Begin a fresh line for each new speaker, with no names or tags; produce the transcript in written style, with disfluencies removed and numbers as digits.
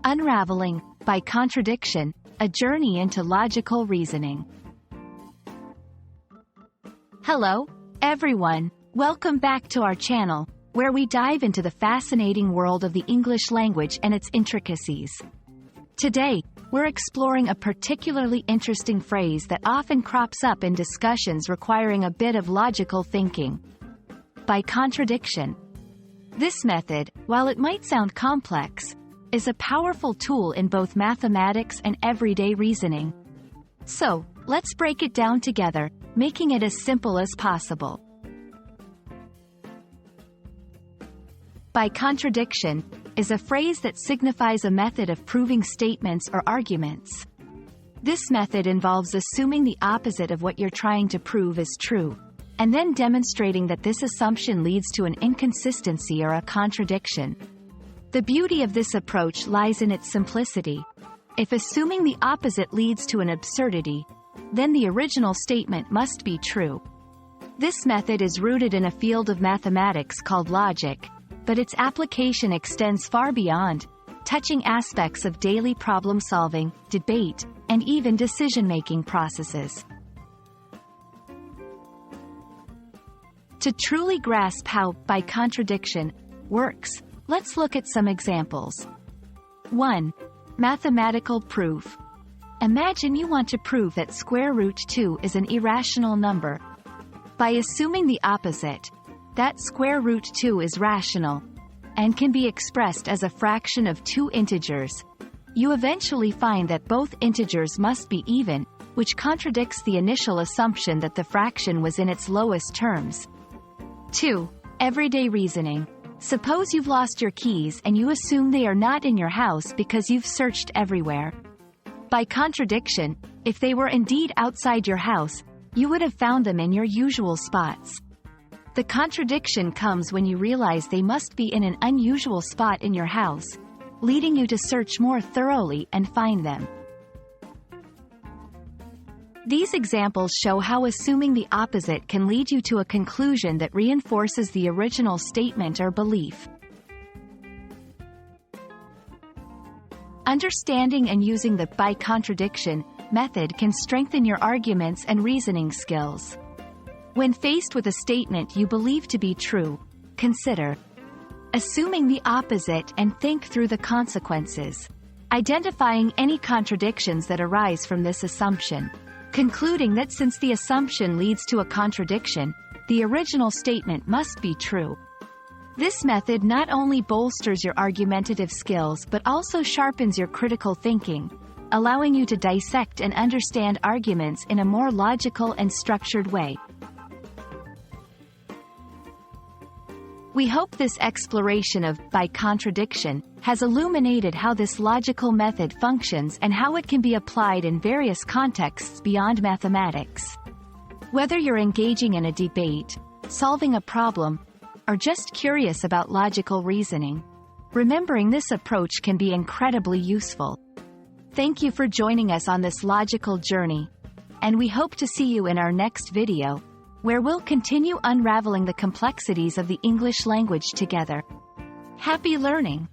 Unraveling by Contradiction, a journey into logical reasoning. Hello, everyone. Welcome back to our channel, where we dive into the fascinating world of the English language and its intricacies. Today, we're exploring a particularly interesting phrase that often crops up in discussions requiring a bit of logical thinking. By contradiction. This method, while it might sound complex, is a powerful tool in both mathematics and everyday reasoning. So, let's break it down together, making it as simple as possible. By contradiction is a phrase that signifies a method of proving statements or arguments. This method involves assuming the opposite of what you're trying to prove is true, and then demonstrating that this assumption leads to an inconsistency or a contradiction. The beauty of this approach lies in its simplicity. If assuming the opposite leads to an absurdity, then the original statement must be true. This method is rooted in a field of mathematics called logic, but its application extends far beyond, touching aspects of daily problem-solving, debate, and even decision-making processes. To truly grasp how by contradiction works, let's look at some examples. 1. Mathematical proof. Imagine you want to prove that square root 2 is an irrational number. By assuming the opposite, that square root 2 is rational, and can be expressed as a fraction of two integers, you eventually find that both integers must be even, which contradicts the initial assumption that the fraction was in its lowest terms. 2. Everyday reasoning. Suppose you've lost your keys and you assume they are not in your house because you've searched everywhere. By contradiction, if they were indeed outside your house, you would have found them in your usual spots. The contradiction comes when you realize they must be in an unusual spot in your house, leading you to search more thoroughly and find them. These examples show how assuming the opposite can lead you to a conclusion that reinforces the original statement or belief. Understanding and using the by contradiction method can strengthen your arguments and reasoning skills. When faced with a statement you believe to be true, consider assuming the opposite and think through the consequences, identifying any contradictions that arise from this assumption, concluding that since the assumption leads to a contradiction, the original statement must be true. This method not only bolsters your argumentative skills but also sharpens your critical thinking, allowing you to dissect and understand arguments in a more logical and structured way. We hope this exploration of by contradiction has illuminated how this logical method functions and how it can be applied in various contexts beyond mathematics. Whether you're engaging in a debate, solving a problem, or just curious about logical reasoning, remembering this approach can be incredibly useful. Thank you for joining us on this logical journey, and we hope to see you in our next video, where we'll continue unraveling the complexities of the English language together. Happy learning!